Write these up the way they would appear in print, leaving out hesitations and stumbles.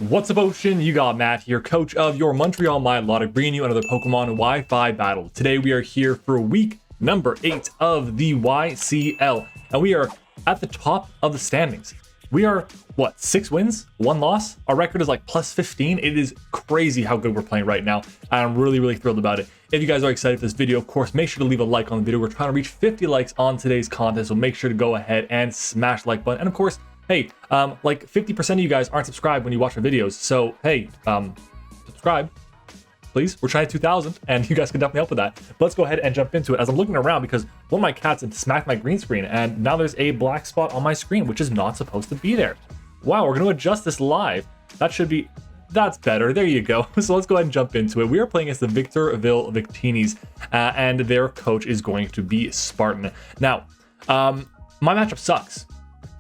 What's up, Ocean? You got Matt here, coach of your Montreal Milotic, bringing you another Pokemon Wi-Fi battle. Today we are here for week number 8 of the YCL, and we are at the top of the standings. We are, 6 wins, 1 loss? Our record is like plus 15. It is crazy how good we're playing right now, and I'm really thrilled about it. If you guys are excited for this video, of course, make sure to leave a like on the video. We're trying to reach 50 likes on today's contest, so make sure to go ahead and smash the like button. And of course, hey, like 50% of you guys aren't subscribed when you watch our videos, so hey, subscribe, please. We're trying 2,000, and you guys can definitely help with that. But let's go ahead and jump into it as I'm looking around because one of my cats had smacked my green screen, and now there's a black spot on my screen, which is not supposed to be there. Wow, we're going to adjust this live. That's better. There you go. So let's go ahead and jump into it. We are playing against the Victorville Victinis, and their coach is going to be Spartan. Now, my matchup sucks.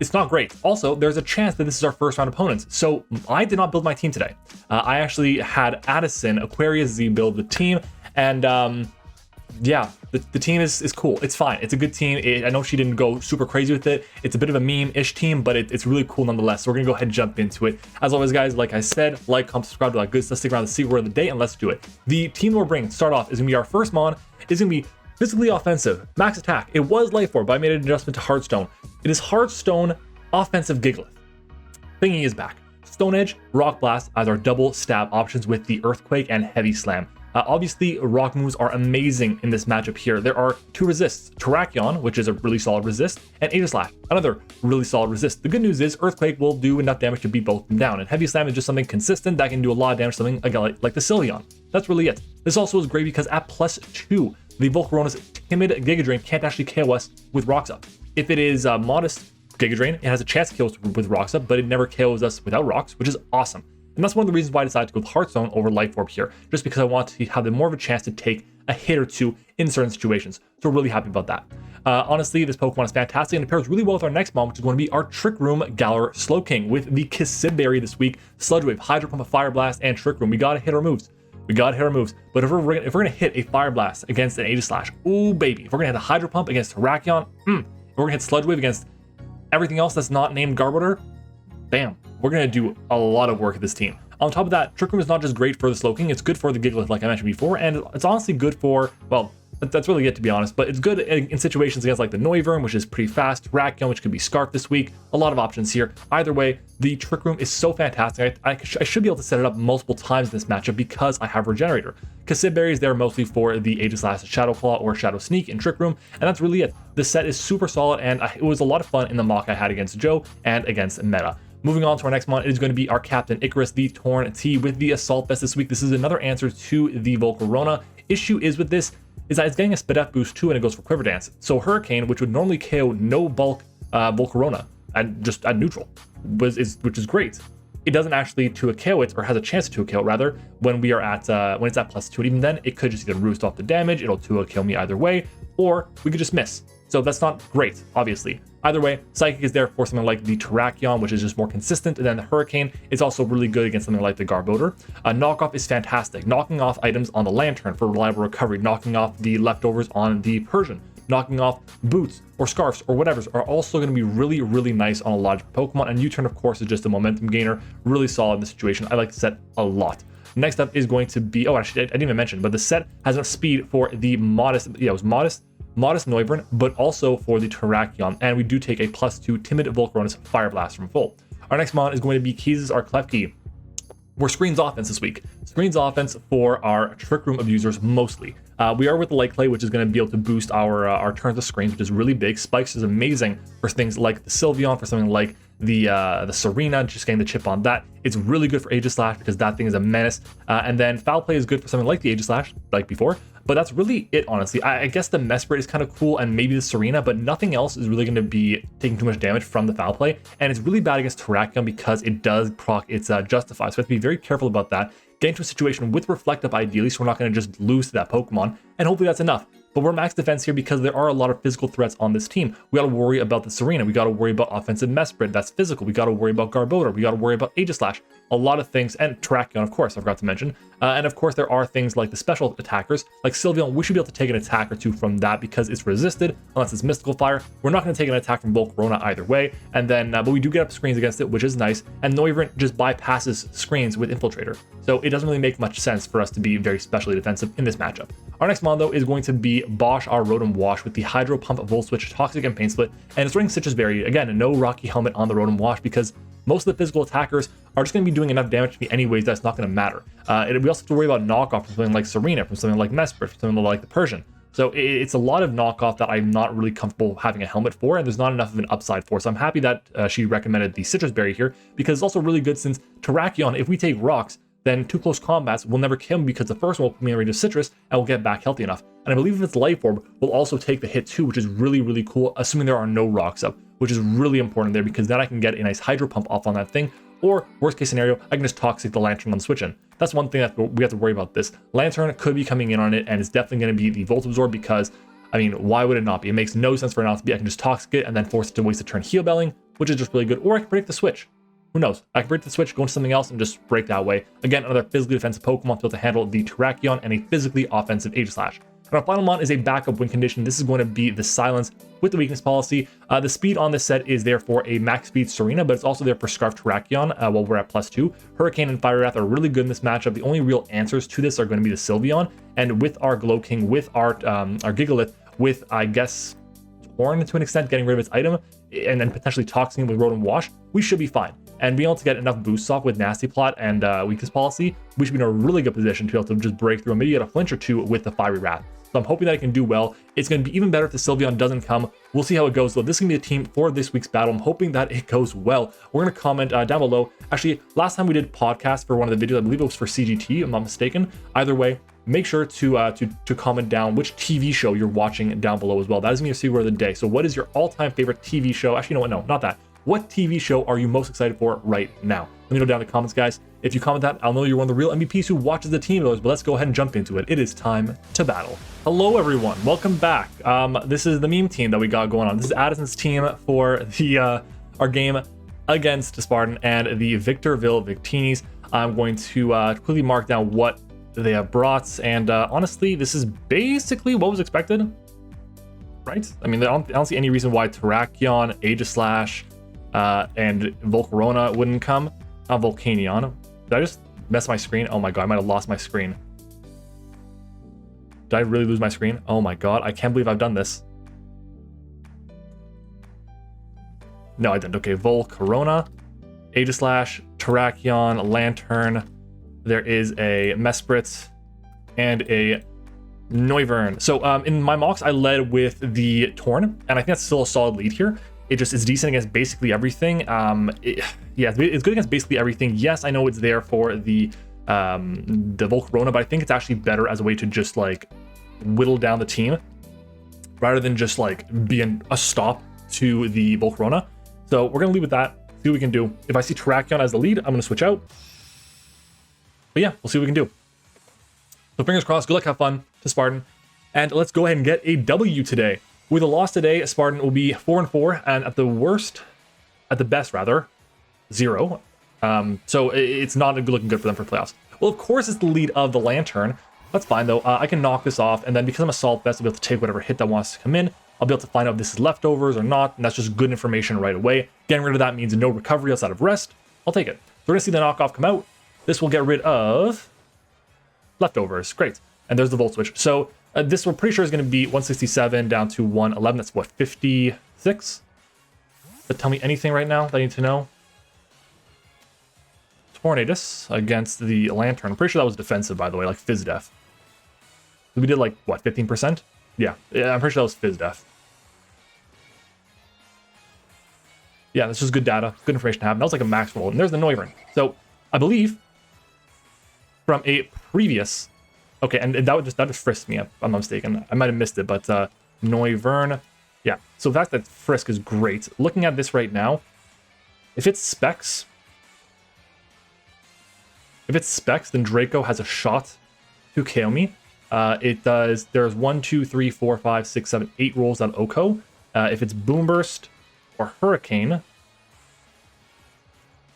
It's not great. Also, there's a chance that this is our first round opponents. So I did not build my team today. I actually had Addison, Aquarius Z build the team, and yeah, the team is cool. It's fine. It's a good team. I know she didn't go super crazy with it. It's a bit of a meme-ish team, but it's really cool nonetheless. So we're gonna go ahead and jump into it. As always, guys, like I said, like, comment, subscribe to that good stuff. Stick around to see word of the day, and let's do it. The team we're bringing, start off, is gonna be our first mon. Is gonna be physically offensive, max attack. It was Life Orb, but I made an adjustment to Hearthstone. It is Hearthstone offensive Gigalith. Thingy is back. Stone Edge, Rock Blast as our double stab options with the Earthquake and Heavy Slam. Obviously, rock moves are amazing in this matchup here. There are 2 resists, Terrakion, which is a really solid resist, and Aegislash, another really solid resist. The good news is Earthquake will do enough damage to beat both of them down, and Heavy Slam is just something consistent that can do a lot of damage to something like the Sylveon. That's really it. This also is great because at +2, the Volcarona's Timid Giga Drain can't actually KO us with Rocks Up. If it is modest Giga Drain, it has a chance to kill us with Rocks Up, but it never KOs us without Rocks, which is awesome. And that's one of the reasons why I decided to go with Hearthstone over Life Orb here, just because I want to have more of a chance to take a hit or two in certain situations. So we're really happy about that. Honestly, this Pokemon is fantastic, and it pairs really well with our next mon, which is going to be our Trick Room Galar Slowking with the Kisibberry this week, Sludge Wave, Hydro Pump, Fire Blast, and Trick Room. We gotta hit our moves. But if we're gonna hit a Fire Blast against an Aegislash, ooh baby. If we're gonna hit a Hydro Pump against Terrakion, if we're gonna hit Sludge Wave against everything else that's not named Garbodor, bam, we're gonna do a lot of work with this team. On top of that, Trick Room is not just great for the Slowking, it's good for the Gigalith like I mentioned before, and it's honestly good for, well, that's really it to be honest, but it's good in situations against like the Noivern, which is pretty fast, Terrakion, which could be Scarf this week, a lot of options here. Either way, the Trick Room is so fantastic. I should be able to set it up multiple times in this matchup because I have Regenerator. Kisibberry is there mostly for the Aegislash, Shadow Claw, or Shadow Sneak in Trick Room, and that's really it. The set is super solid, and it was a lot of fun in the mock I had against Joe and against Meta. Moving on to our next mon, it is going to be our Captain Icarus, the Torn T, with the Assault Vest this week. This is another answer to the Volcarona. Issue is with this is that it's getting a Spadef boost too, and it goes for Quiver Dance. So Hurricane, which would normally KO no bulk Volcarona and just at neutral, which is great. It doesn't actually 2 KO it, or has a chance to 2 KO rather, when we are at when it's at +2. And even then, it could just either roost off the damage, it'll 2 KO me either way, or we could just miss. So that's not great, obviously. Either way, Psychic is there for something like the Terrakion, which is just more consistent, and then the Hurricane is also really good against something like the Garbodor. Knockoff is fantastic, knocking off items on the Lantern for reliable recovery, knocking off the leftovers on the Persian, knocking off boots or scarves or whatever are also going to be really nice on a lot of Pokemon. And U-Turn, of course, is just a momentum gainer, really solid in this situation. I like the set a lot. Next up is going to be, oh, actually, I didn't even mention, but the set has enough speed for the modest Noivern, but also for the Terrakion, and we do take a +2 Timid Volcarona's Fire Blast from full. Our next mon is going to be Keys' our Klefki. We're Screens Offense this week. Screens Offense for our Trick Room abusers mostly. We are with the Light Clay, which is going to be able to boost our turns of screens, which is really big. Spikes is amazing for things like the Sylveon, for something like the Serena, just getting the chip on that. It's really good for Aegislash because that thing is a menace. And then Foul Play is good for something like the Aegislash, like before. But that's really it, honestly. I guess the Mesprit is kind of cool, and maybe the Serena, but nothing else is really going to be taking too much damage from the Foul Play. And it's really bad against Terrakion because it does proc its Justify. So we have to be very careful about that. Get into a situation with Reflect Up ideally, so we're not going to just lose to that Pokemon. And hopefully that's enough. But we're max defense here because there are a lot of physical threats on this team. We got to worry about the Serena. We got to worry about offensive Mesprit. That's physical. We got to worry about Garbodor. We got to worry about Aegislash. a lot of things, and Terrakion, of course, I forgot to mention. And of course, there are things like the special attackers, like Sylveon. We should be able to take an attack or two from that because it's resisted, unless it's Mystical Fire. We're not going to take an attack from Volcarona either way. And then, but we do get up screens against it, which is nice. And Noivern just bypasses screens with Infiltrator. So it doesn't really make much sense for us to be very specially defensive in this matchup. Our next mon, though, is going to be Bosch, our Rotom Wash, with the Hydro Pump, Volt Switch, Toxic, and Pain Split. And it's running Citrus Berry. Again, no Rocky Helmet on the Rotom Wash because most of the physical attackers are just going to be doing enough damage to me anyways that's not going to matter. We also have to worry about knockoff from something like Serena, from something like Mesprit, from something like the Persian. So it's a lot of knockoff that I'm not really comfortable having a helmet for, and there's not enough of an upside for. So I'm happy that she recommended the Citrus Berry here, because it's also really good since Terrakion, if we take rocks, then 2 close combats will never kill him because the first one will put me in range of Citrus and will get back healthy enough. And I believe if it's Life Orb, will also take the hit too, which is really, really cool, assuming there are no rocks up, which is really important there because then I can get a nice Hydro Pump off on that thing. Or worst case scenario, I can just Toxic the Lantern on the switch in. That's one thing that we have to worry about this. Lantern could be coming in on it, and it's definitely going to be the Volt Absorb because, I mean, why would it not be? It makes no sense for it not to be. I can just Toxic it and then force it to waste a turn Heal Belling, which is just really good. Or I can break the switch. Who knows? I can break the switch, go into something else, and just break that way. Again, another physically defensive Pokemon to be able to handle the Terrakion and a physically offensive Aegislash. And our final mon is a backup win condition. This is going to be the Silence with the weakness policy. The speed on this set is there for a max speed Serena, but it's also there for Scarf Terrakion while we're at +2. Hurricane and Fire Wrath are really good in this matchup. The only real answers to this are going to be the Sylveon, and with our Glow King, with our Gigalith, with, I guess, Torn to an extent, getting rid of its item, and then potentially Toxing with Rotom Wash, we should be fine. And being able to get enough boosts off with Nasty Plot and Weakness Policy, we should be in a really good position to be able to just break through and maybe get a flinch or two with the Fiery Wrath. So I'm hoping that I can do well. It's going to be even better if the Sylveon doesn't come. We'll see how it goes, though. This is going to be the team for this week's battle. I'm hoping that it goes well. We're going to comment down below. Actually, last time we did podcast for one of the videos, I believe it was for CGT, if I'm not mistaken. Either way, make sure to comment down which TV show you're watching down below as well. That is going to be a secret of the day. So what is your all-time favorite TV show? Actually, you know what? No, not that. What TV show are you most excited for right now? Let me know down in the comments, guys. If you comment that, I'll know you're one of the real MVPs who watches the team of those, but let's go ahead and jump into it. It is time to battle. Hello, everyone. Welcome back. This is the meme team that we got going on. This is Addison's team for the our game against Spartan and the Victorville Victinis. I'm going to quickly mark down what they have brought, and honestly, this is basically what was expected, right? I mean, I don't see any reason why Terrakion, Aegislash, and Volcarona wouldn't come. Volcanion. Did I just mess my screen? Oh my god, I might have lost my screen. Did I really lose my screen? Oh my god, I can't believe I've done this. No, I didn't. Okay, Volcarona, Aegislash, Terrakion, Lantern. There is a Mesprit and a Noivern. So in my mocks, I led with the Torn, and I think that's still a solid lead here. It just is decent against basically everything. Yeah, it's good against basically everything. Yes, I know it's there for the Volcarona, but I think it's actually better as a way to just like whittle down the team rather than just like being a stop to the Volcarona. So we're gonna lead with that. See what we can do. If I see Terrakion as the lead, I'm gonna switch out. But yeah, we'll see what we can do. So fingers crossed. Good luck. Have fun to Spartan, and let's go ahead and get a W today. With a loss today, Spartan will be 4-4, and at the best rather, 0. So it's not looking good for them for playoffs. Well, of course, it's the lead of the Lantern. That's fine though. I can knock this off, and then because I'm a Salt Vest, I'll be able to take whatever hit that wants to come in. I'll be able to find out if this is leftovers or not, and that's just good information right away. Getting rid of that means no recovery outside of rest. I'll take it. So we're gonna see the knockoff come out. This will get rid of leftovers. Great. And there's the Volt Switch. So this we're pretty sure is going to be 167 down to 111. That's what, 56? Does that tell me anything right now that I need to know? Tornadus against the Lantern. I'm pretty sure that was defensive, by the way, like Fizz Def. We did like, what, 15%? Yeah, I'm pretty sure that was Fizz Def. Yeah, this is good data, good information to have. That was like a max roll. And there's the Noivern. So I believe from a previous... Okay, and that just frisked me up, if I'm not mistaken. I might have missed it, but Noivern. Yeah, so the fact that Frisk is great. Looking at this right now, if it's Specs, then Draco has a shot to KO me. It does, there's 1, 2, 3, 4, 5, 6, 7, 8 rolls on Oko. If it's Boom Burst or Hurricane,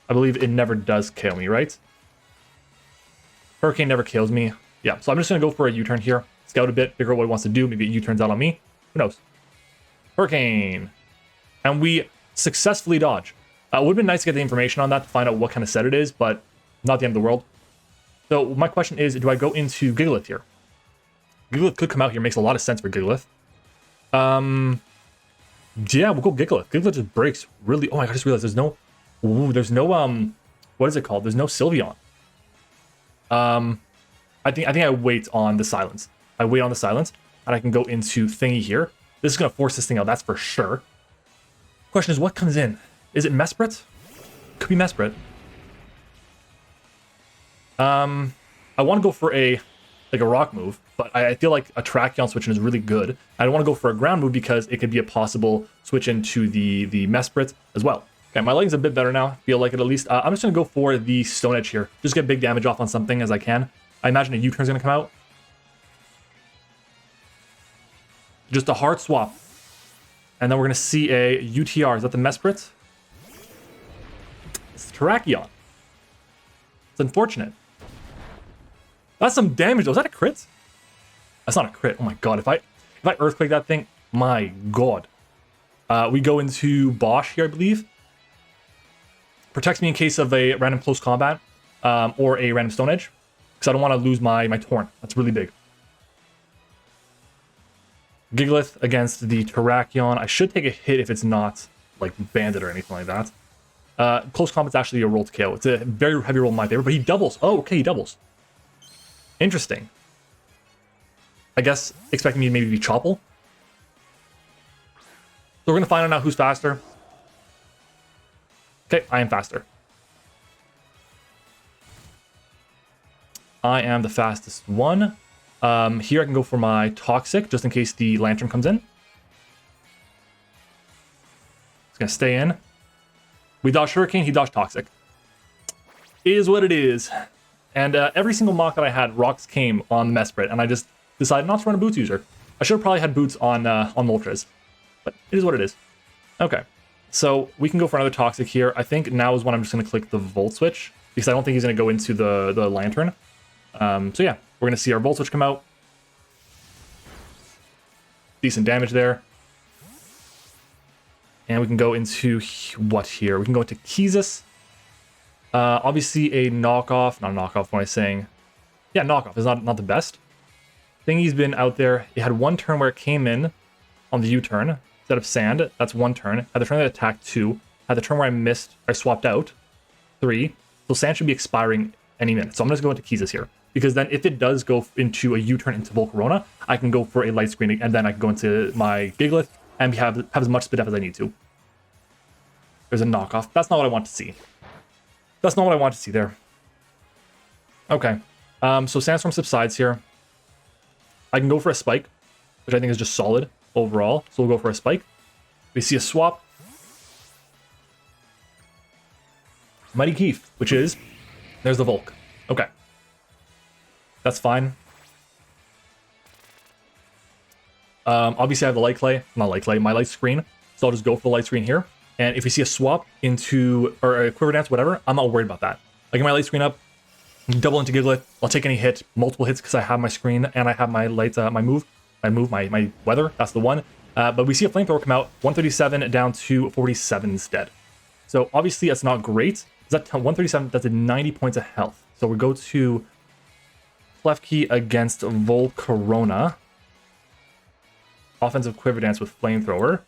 I believe it never does kill me, right? Hurricane never kills me. Yeah, so I'm just going to go for a U-turn here. Scout a bit, figure out what it wants to do. Maybe it U-turns out on me. Who knows? Hurricane. And we successfully dodge. It would have been nice to get the information on that to find out what kind of set it is, but not the end of the world. So my question is, do I go into Gigalith here? Gigalith could come out here. Makes a lot of sense for Gigalith. Yeah, we'll go Gigalith. Gigalith just breaks really... Oh my god, I just realized there's no... Ooh, there's no, what is it called? There's no Sylveon. I think I wait on the silence. I wait on the silence, and I can go into Thingy here. This is going to force this thing out, that's for sure. Question is, what comes in? Is it Mesprit? Could be Mesprit. I want to go for a rock move, but I feel like a Terrakion switch in is really good. I don't want to go for a ground move because it could be a possible switch into the Mesprit as well. Okay, my lighting's a bit better now. Feel like it at least. I'm just going to go for the Stone Edge here. Just get big damage off on something as I can. I imagine a U-turn's going to come out. Just a hard swap. And then we're going to see a UTR. Is that the Mesprit? It's Terrakion. It's unfortunate. That's some damage though. Is that a crit? That's not a crit. Oh my god. If I earthquake that thing, my god. We go into Bosch here, I believe. Protects me in case of a random close combat or a random Stone Edge. Because I don't want to lose my Torn. That's really big. Gigalith against the Terrakion. I should take a hit if it's not like banded or anything like that. Close combat's actually a roll to KO. It's a very heavy roll in my favor, but he doubles. Oh, okay, he doubles. Interesting. I guess expecting me to maybe be Choppel. So we're going to find out now who's faster. Okay, I am faster. I am the fastest one. Here I can go for my Toxic, just in case the Lantern comes in. It's going to stay in. We dodged Hurricane, he dodged Toxic. Is what it is. And every single mock that I had, rocks came on the Mesprit, and I just decided not to run a Boots user. I should have probably had Boots on Moltres, but it is what it is. Okay, so we can go for another Toxic here. I think now is when I'm just going to click the Volt Switch, because I don't think he's going to go into the Lantern. So yeah, we're going to see our Volt Switch come out. Decent damage there. And we can go into what here? We can go into Keysis. Obviously a knockoff, not a knockoff, what am I saying? Yeah, knockoff is not the best. Thingy's been out there. It had one turn where it came in on the U-turn instead of Sand. That's one turn. Had the turn that attacked 2. Had the turn where I missed, I swapped out 3. So Sand should be expiring any minute. So I'm just going to go into Keysis here. Because then if it does go into a U-turn into Volcarona, I can go for a light screen and then I can go into my Gigalith and have as much speed up as I need to. There's a knockoff. That's not what I want to see. That's not what I want to see there. Okay. So Sandstorm subsides here. I can go for a Spike, which I think is just solid overall. So we'll go for a Spike. We see a swap. Mighty Keef, which is... There's the Volk. Okay. That's fine. Obviously I have the Light Clay. Not Light Clay, my Light Screen. So I'll just go for the Light Screen here. And if we see a swap into, or a Quiver Dance, whatever, I'm not worried about that. I get my Light Screen up, double into Gigalith. I'll take any hit, multiple hits because I have my screen and I have my light, my weather. That's the one. But we see a Flamethrower come out, 137 down to 47 instead. So obviously that's not great. Is that 137? That's at 90 points of health. So we go to Klefki against Volcarona. Offensive Quiver Dance with Flamethrower.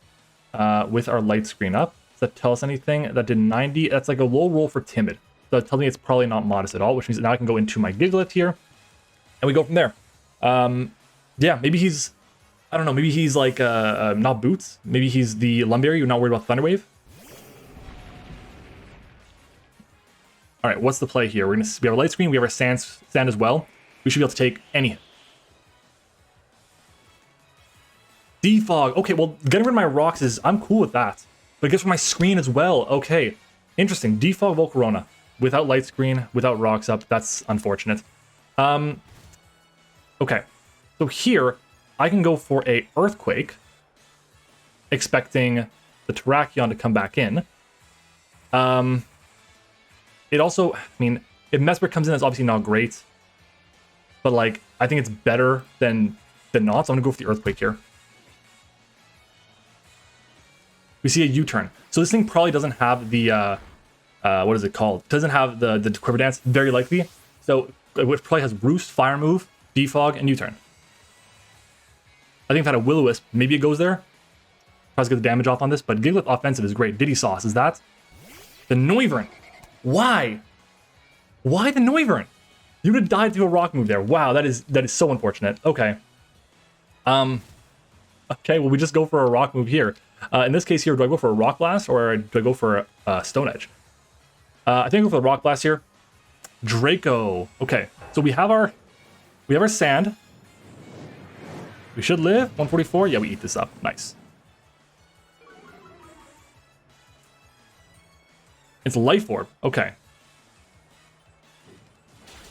With our light screen up. Does that tell us anything? That did 90. That's like a low roll for Timid. So that tells me it's probably not modest at all, which means now I can go into my Gigalith here. And we go from there. Yeah, maybe he's... I don't know, maybe he's like, not Boots. Maybe he's the Lumberry. You're not worried about Thunderwave. Alright, what's the play here? We have our light screen, we have our sand as well. We should be able to take any hit. Defog. Okay, well, getting rid of my rocks is... I'm cool with that. But it gets rid of my screen as well. Okay. Interesting. Defog Volcarona. Without light screen, without rocks up. That's unfortunate. Okay. So here, I can go for a Earthquake. Expecting the Terrakion to come back in. it also, I mean, if Mesper comes in, that's obviously not great. But, like, I think it's better than not, so I'm going to go for the Earthquake here. We see a U-turn. So this thing probably doesn't have the, what is it called? It doesn't have the Quiver Dance, very likely. So it probably has Roost, Fire Move, Defog, and U-turn. I think if it had a Will-O-Wisp, maybe it goes there. Tries to get the damage off on this, but Gigalith offensive is great. Diddy Sauce, is that? The Noivern. Why? Why the Noivern? You would have died to a rock move there. Wow, that is so unfortunate. Okay. Okay, well, we just go for a rock move here. In this case here, do I go for a Rock Blast or do I go for a Stone Edge? I think I go for the Rock Blast here. Draco. Okay, so we have our Sand. We should live. 144. Yeah, we eat this up. Nice. It's Life Orb. Okay.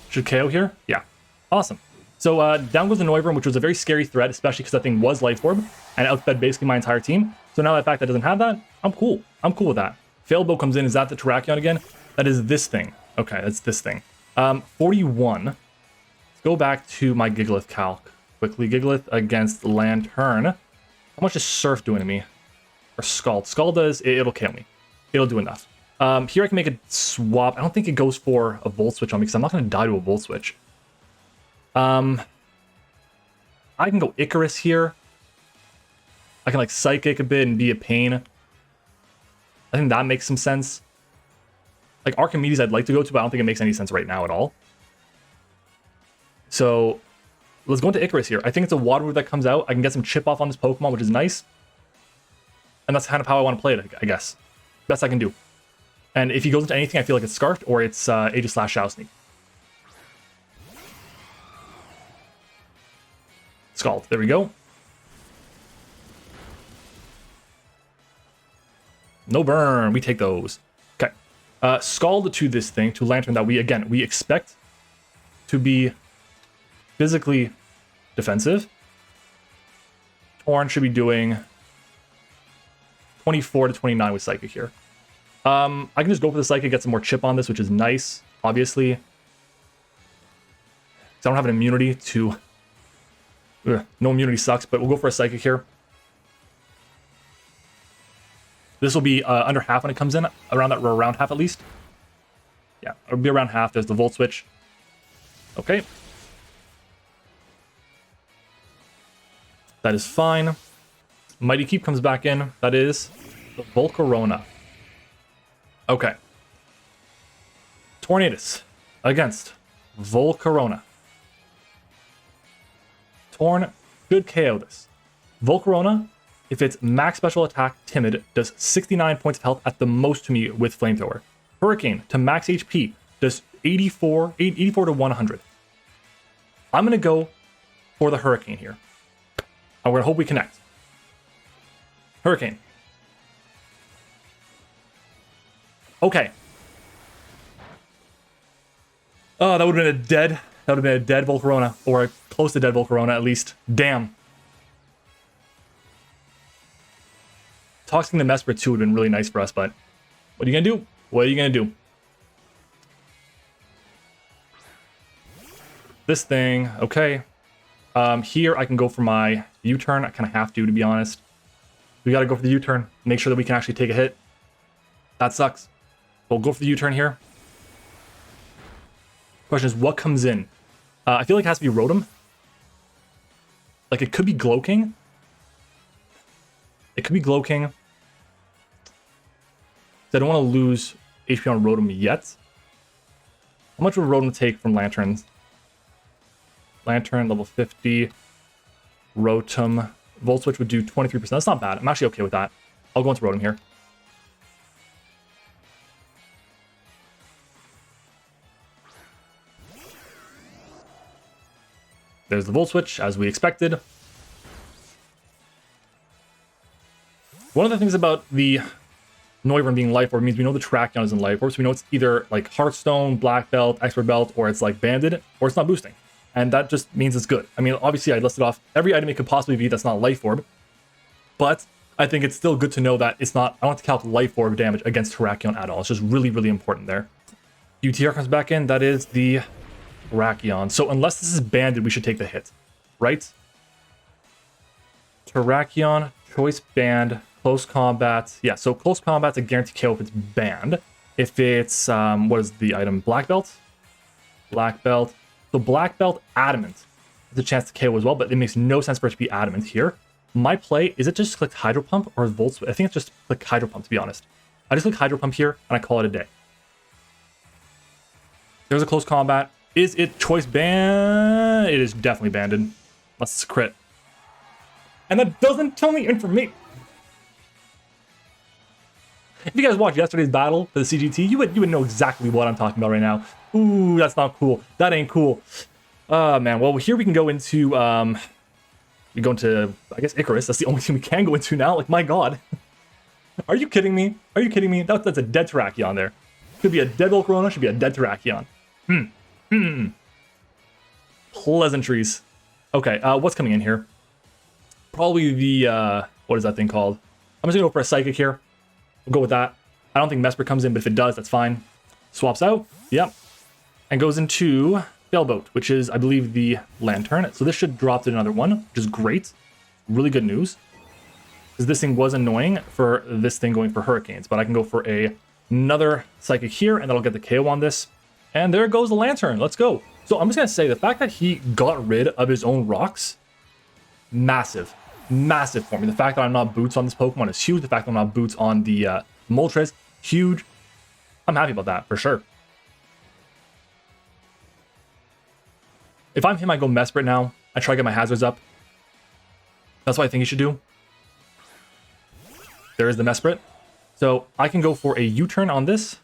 Should KO here? Yeah. Awesome. So down goes the Noivern, which was a very scary threat, especially because that thing was Life Orb and outfed basically my entire team. So now the fact that it doesn't have that, I'm cool. I'm cool with that. Failed Bow comes in. Is that the Terrakion again? That is this thing. Okay, that's this thing. 41. Let's go back to my Gigalith calc. Quickly, Gigalith against Lantern. How much is Surf doing to me? Or Scald? Scald does, it'll kill me. It'll do enough. Here I can make a swap. I don't think it goes for a Volt Switch on me because I'm not going to die to a Volt Switch. I can go Icarus here. I can like Psychic a bit and be a pain. I think that makes some sense. Like Archimedes I'd like to go to, but I don't think it makes any sense right now at all. So let's go into Icarus here. I think it's a water move that comes out. I can get some chip off on this Pokemon, which is nice. And that's kind of how I want to play it, I guess. Best I can do. And if he goes into anything, I feel like it's Scarfed or it's Aegis/Shadow Sneak. Scald. There we go. No burn. We take those. Okay. Scald to this thing, to Lantern, that we expect to be physically defensive. Torn should be doing 24 to 29 with Psychic here. I can just go for the Psychic, get some more chip on this, which is nice, obviously. Because I don't have an immunity to... no immunity sucks, but we'll go for a Psychic here. This will be under half when it comes in, around half at least. Yeah, it'll be around half. There's the Volt Switch. Okay. That is fine. Mighty Keep comes back in. That is the Volcarona. Okay. Tornadus against Volcarona. Torn should KO this. Volcarona, if it's max special attack timid, does 69 points of health at the most to me with Flamethrower. Hurricane to max HP does 84 to 100. I'm going to go for the Hurricane here. I'm going to hope we connect. Hurricane. Okay. Oh, that would have been a dead Volcarona, or a close to dead Volcarona at least. Damn. Toxing the Mesper 2 would have been really nice for us, but what are you gonna do? What are you gonna do? This thing, okay. Here I can go for my U-turn. I kind of have to be honest. We gotta go for the U-turn. Make sure that we can actually take a hit. That sucks. We'll go for the U-turn here. Question is, what comes in? I feel like it has to be Rotom. Like, it could be Glowking. It could be Glowking. I don't want to lose HP on Rotom yet. How much would Rotom take from Lanterns? Lantern, level 50. Rotom. Volt Switch would do 23%. That's not bad. I'm actually okay with that. I'll go into Rotom here. There's the Volt Switch, as we expected. One of the things about the Noivern being Life Orb means we know the Terrakion is in Life Orb, so we know it's either like Hearthstone, Black Belt, Expert Belt, or it's like Banded, or it's not boosting. And that just means it's good. I mean, obviously I listed off every item it could possibly be that's not Life Orb, but I think it's still good to know that it's not, I don't have to calculate Life Orb damage against Terrakion at all. It's just really, really important there. UTR comes back in. That is the Terrakion. So unless this is banded, we should take the hit, right? Terrakion, choice band, close combat. Yeah, so close combat's a guaranteed KO if it's banned. If it's, what is the item? Black belt? Black belt. So black belt, adamant. There's a chance to KO as well, but it makes no sense for it to be adamant here. My play, is it just click Hydro Pump or Volt? I think it's just click Hydro Pump, to be honest. I just click Hydro Pump here, and I call it a day. There's a close combat. Is it choice banned? It is definitely banded. Unless it's a crit. And that doesn't tell me information. If you guys watched yesterday's battle for the CGT, you would know exactly what I'm talking about right now. Ooh, that's not cool. That ain't cool. Man. Well, here we can go into, we go into, I guess, Icarus. That's the only thing we can go into now. Like, my God. Are you kidding me? Are you kidding me? That's a dead Terrakion there. Could be a dead Volcarona, should be a dead Terrakion. Pleasantries. Okay, what's coming in here? Probably the, what is that thing called? I'm just gonna go for a Psychic here. We'll go with that. I don't think Mesper comes in, but if it does, that's fine. Swaps out. Yep. And goes into Sailboat, which is, I believe, the Lantern. So this should drop to another one, which is great. Really good news. Because this thing was annoying for this thing going for Hurricanes. But I can go for another Psychic here, and that'll get the KO on this. And there goes the Lantern. Let's go. So I'm just going to say, the fact that he got rid of his own rocks, massive. Massive for me. The fact that I'm not boots on this Pokemon is huge. The fact that I'm not boots on the Moltres, huge. I'm happy about that, for sure. If I'm him, I go Mesprit now. I try to get my hazards up. That's what I think he should do. There is the Mesprit. So I can go for a U-turn on this.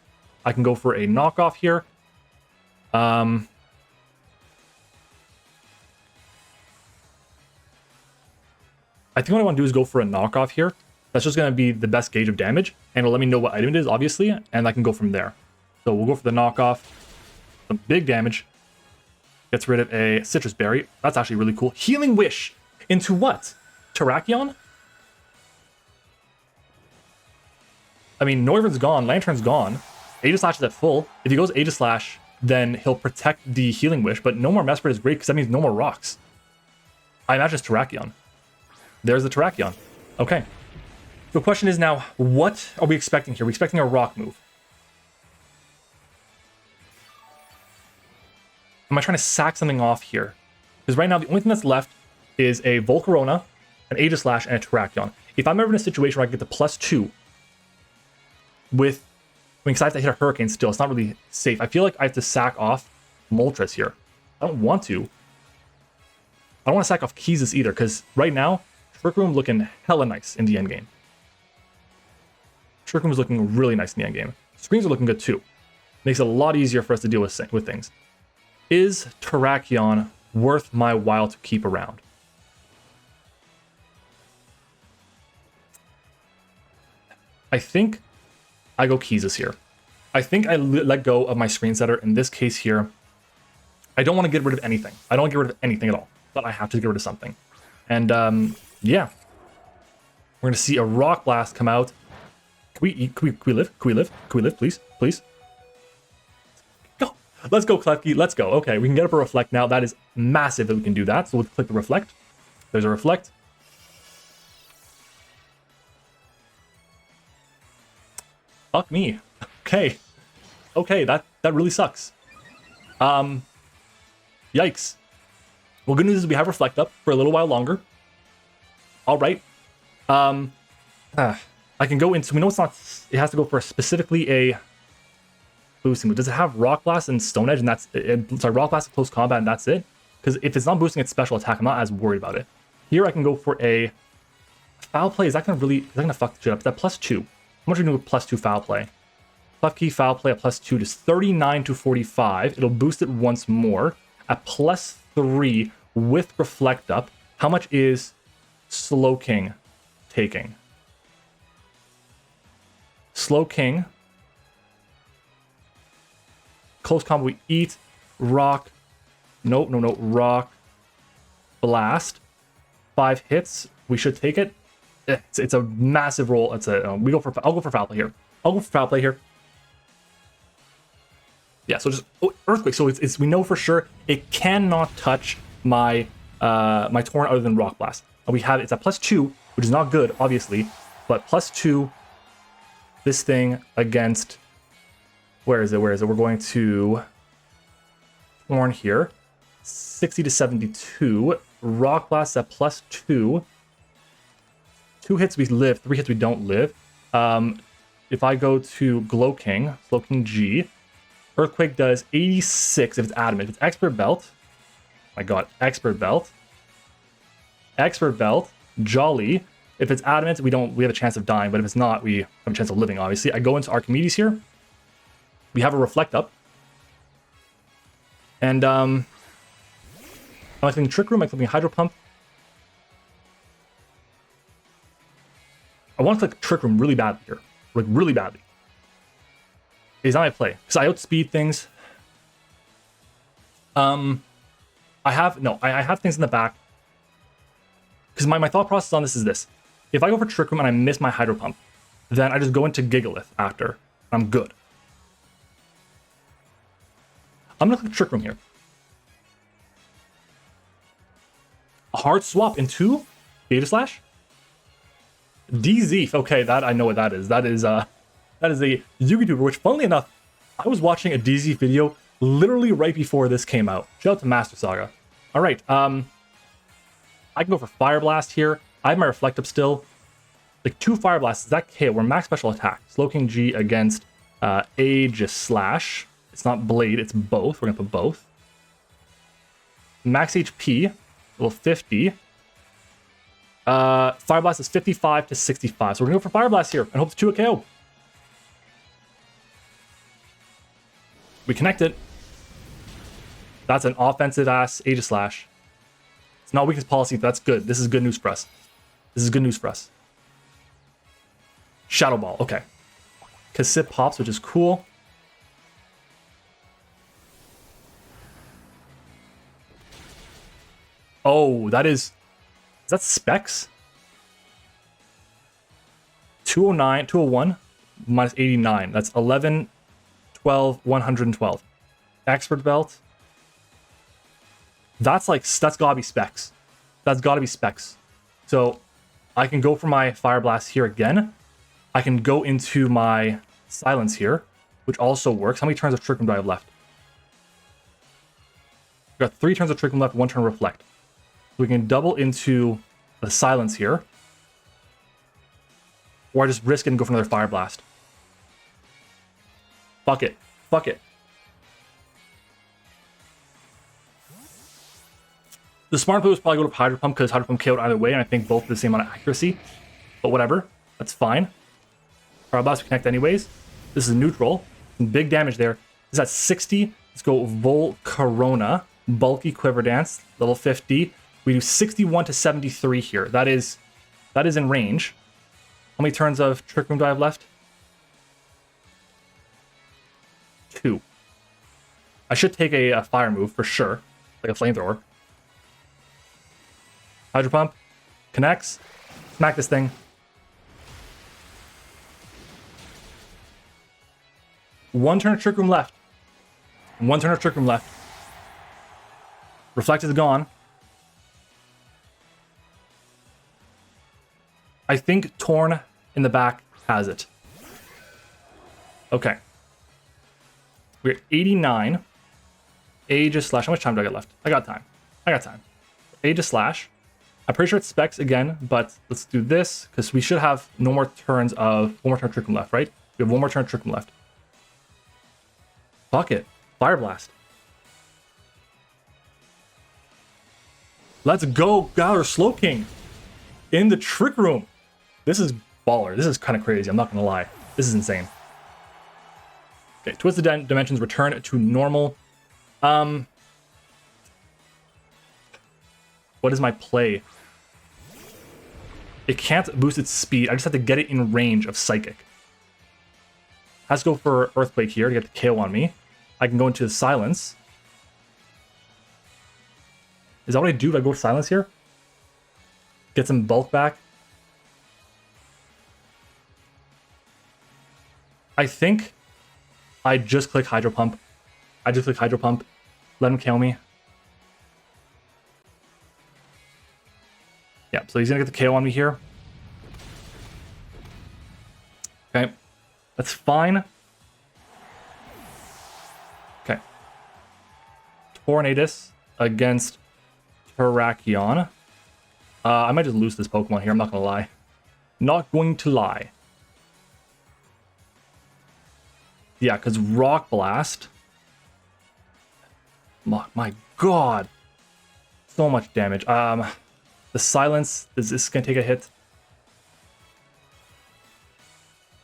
I can go for a knockoff here. I think what I want to do is go for a knockoff here. That's just going to be the best gauge of damage. And it'll let me know what item it is, obviously. And I can go from there. So we'll go for the knockoff. Some big damage. Gets rid of a Citrus Berry. That's actually really cool. Healing Wish into what? Terrakion? I mean, Noivern's gone. Lantern's gone. Aegislash is at full. If he goes Aegislash, then he'll protect the Healing Wish. But no more Mesprit is great because that means no more rocks. I imagine it's Terrakion. There's the Terrakion. Okay. The question is now, what are we expecting here? We're expecting a rock move. Am I trying to sack something off here? Because right now, the only thing that's left is a Volcarona, an Aegislash, and a Terrakion. If I'm ever in a situation where I get the +2 with... I mean, because I have to hit a Hurricane still, it's not really safe. I feel like I have to sack off Moltres here. I don't want to. I don't want to sack off Keezus either, because right now, Trick Room looking hella nice in the endgame. Trick Room is looking really nice in the endgame. Screens are looking good too. Makes it a lot easier for us to deal with things. Is Terrakion worth my while to keep around? I think I go Keezus here. I think I let go of my screen setter in this case here. I don't want to get rid of anything. I don't want to get rid of anything at all, but I have to get rid of something. And yeah, we're gonna see a Rock Blast come out. Can we live? Can we live? Can we live, please? Please? Go! Let's go, Klefki. Let's go. Okay, we can get up a Reflect now. That is massive that we can do that. So we'll click the Reflect. There's a Reflect. Fuck me. Okay. Okay, that really sucks. Yikes. Well, good news is we have Reflect up for a little while longer. All right. I can go into... We know it's not... It has to go for specifically a boosting move. Does it have Rock Blast and Stone Edge and that's... Sorry, Rock Blast and Close Combat and that's it? Because if it's not boosting its special attack, I'm not as worried about it. Here I can go for a... Foul Play. Is that going to really... Is that going to fuck shit up? Is that +2? How much are we doing with +2 Foul Play? Klefki Foul Play at +2 is 39 to 45. It'll boost it once more. At +3 with Reflect up. How much is Slowking taking? Slowking. Close combo, we eat. Rock. Nope, no. Rock. Blast. 5 hits. We should take it. It's a massive roll. It's a I'll go for Foul Play here. I'll go for Foul Play here. Yeah, so just Earthquake. So it's we know for sure it cannot touch my my Torn other than Rock Blast. And we have it's at +2, which is not good, obviously, but +2. This thing against where is it? We're going to Torn here. 60 to 72. Rock Blast at +2. 2 hits we live, 3 hits we don't live. If I go to Glow King G, Earthquake does 86 if it's adamant. If it's Expert Belt, my god, Expert Belt, Jolly. If it's adamant, we have a chance of dying, but if it's not, we have a chance of living, obviously. I go into Archimedes here. We have a Reflect up. And am I clicking Trick Room? Am I clicking Hydro Pump? I want to click Trick Room really badly here. Like, really badly. Is not my play. Because I outspeed things. I have things in the back. Because my thought process on this is this. If I go for Trick Room and I miss my Hydro Pump, then I just go into Gigalith after. I'm good. I'm going to click Trick Room here. A hard swap into Beta Slash? DZ. Okay, that I know what that is. That is a YouTuber, which funnily enough, I was watching a DZ video literally right before this came out. Shout out to MattOshea. Alright, I can go for Fire Blast here. I have my Reflect up still. Like 2 Fire Blasts, that KO. We're max special attack. Slowking G against Aegis Slash. It's not Blade, it's both. We're gonna put both. Max HP, level 50. Fire Blast is 55 to 65. So we're gonna go for Fire Blast here and hope to 2 a KO. We connect it. That's an offensive ass Aegis Slash. It's not weakness policy, but that's good. This is good news for us. This is good news for us. Shadow Ball, okay. Cassip pops, which is cool. Oh, is that Specs? 209, 201 minus 89. That's 11, 12, 112. Expert Belt. That's gotta be Specs. That's gotta be Specs. So I can go for my Fire Blast here again. I can go into my Silence here, which also works. How many turns of Trick Room do I have left? I've got 3 turns of Trick Room left, 1 turn of Reflect. We can double into the Silence here. Or I just risk it and go for another Fire Blast. Fuck it. Fuck it. The smart move is probably go to Hydro Pump because Hydro Pump KO'd either way, and I think both the same amount of accuracy. But whatever. That's fine. Fire Blast, we connect anyways. This is neutral. Some big damage there. This is at 60. Let's go Volcarona. Bulky Quiver Dance. Level 50. We do 61 to 73 here. That is in range. How many turns of Trick Room do I have left? 2. I should take a fire move for sure. Like a flamethrower. Hydro Pump. Connects. Smack this thing. 1 turn of Trick Room left. 1 turn of Trick Room left. Reflect is gone. I think Torn in the back has it. Okay. We're at 89. Aegis Slash. How much time do I get left? I got time. Aegis Slash. I'm pretty sure it's Specs again, but let's do this because we should have no more turns of one more turn of Trick Room left, right? We have 1 more turn of Trick Room left. Fuck it. Fire Blast. Let's go, Galar Slowking in the Trick Room. This is baller. This is kind of crazy. I'm not gonna lie. This is insane. Okay, Twisted Dimensions return to normal. What is my play? It can't boost its speed. I just have to get it in range of Psychic. Has to go for Earthquake here to get the KO on me. I can go into the Silence. Is that what I do? Do I go for Silence here? Get some bulk back. I think I just click Hydro Pump I just click Hydro Pump. Let him KO me. Yeah, so he's gonna get the KO on me here. Okay, that's fine. Okay. Tornadus against Terrakion. I might just lose this Pokemon here, I'm not gonna lie. Not going to lie. Yeah, because Rock Blast. My god. So much damage. The Silence, is this gonna take a hit?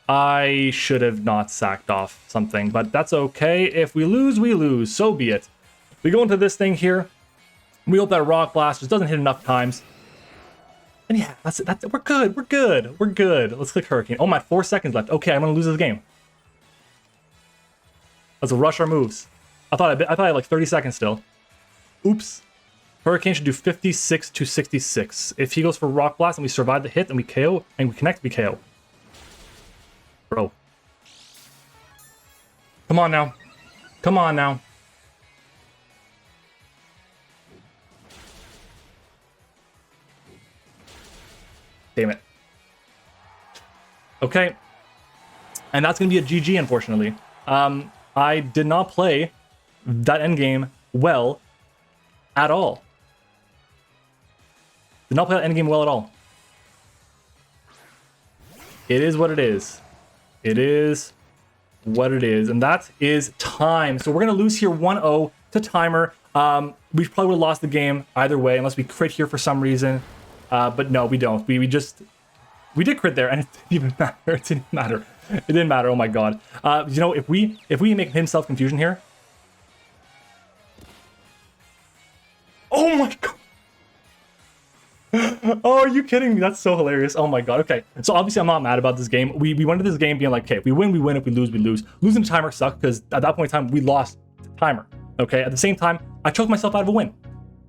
I should have not sacked off something, but that's okay. If we lose, we lose. So be it. We go into this thing here. We hope that Rock Blast just doesn't hit enough times. And yeah, that's it. We're good. We're good. We're good. Let's click Hurricane. Oh my, 4 seconds left. Okay, I'm gonna lose this game. Let's rush our moves. I thought I had like 30 seconds still. Oops. Hurricane should do 56 to 66. If he goes for Rock Blast and we survive the hit and we KO and we connect, we KO. Bro. Come on now. Come on now. Damn it. Okay. And that's going to be a GG, unfortunately. I did not play that endgame well at all. Did not play that endgame well at all. It is what it is. It is what it is. And that is time. So we're going to lose here 1-0 to timer. We probably would have lost the game either way, unless we crit here for some reason. But no, we don't. We did crit there, and it didn't even matter. It didn't matter. It didn't matter. Oh my god. You know, if we make him self-confusion here. Oh my god. Oh, are you kidding me? That's so hilarious. Oh my god. Okay. So obviously I'm not mad about this game. We went into this game being like, okay, if we win, we win. If we lose, we lose. Losing to timer sucked because at that point in time we lost to timer. Okay. At the same time, I choked myself out of a win.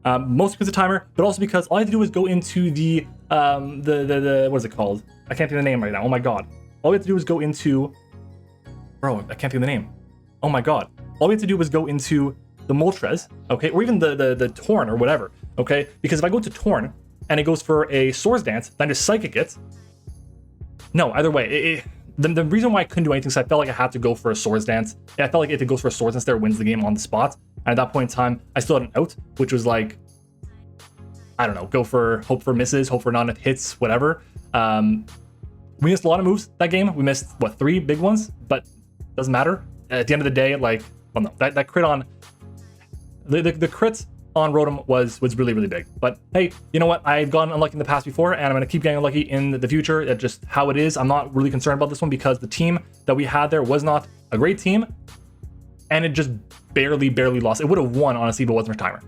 Mostly because of timer, but also because all I had to do was go into the what is it called? I can't think of the name right now. Oh my god. All we had to do was go into, bro, I can't think of the name. Oh my god. All we had to do was go into the Moltres, okay, or even the Torn or whatever, okay? Because if I go to Torn and it goes for a Swords Dance, then I just Psychic it. No, either way, the reason why I couldn't do anything is I felt like I had to go for a Swords Dance. I felt like if it goes for a Swords Dance there, it wins the game on the spot. And at that point in time, I still had an out, which was like, I don't know, hope for misses, hope for non hits, whatever. We missed a lot of moves that game. We missed, what, 3 big ones? But doesn't matter. At the end of the day, like, well, no, that crit on, the crit on Rotom was really, really big. But hey, you know what? I've gotten unlucky in the past before, and I'm going to keep getting unlucky in the future. That's just how it is. I'm not really concerned about this one because the team that we had there was not a great team, and it just barely lost. It would have won, honestly, if it wasn't for timer.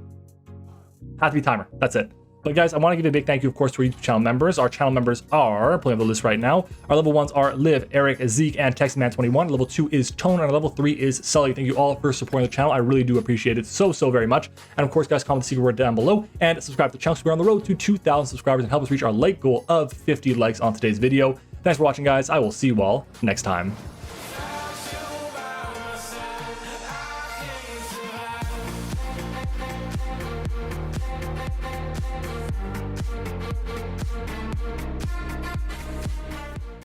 Had to be timer. That's it. But guys, I want to give a big thank you, of course, to our YouTube channel members. Our channel members are, pulling up the list right now. Our level 1s are Liv, Eric, Zeke, and TextMan21. Level 2 is Tone, and our level 3 is Sully. Thank you all for supporting the channel. I really do appreciate it so very much. And of course, guys, comment the secret word down below and subscribe to the channel. So we're on the road to 2,000 subscribers and help us reach our like goal of 50 likes on today's video. Thanks for watching, guys. I will see you all next time.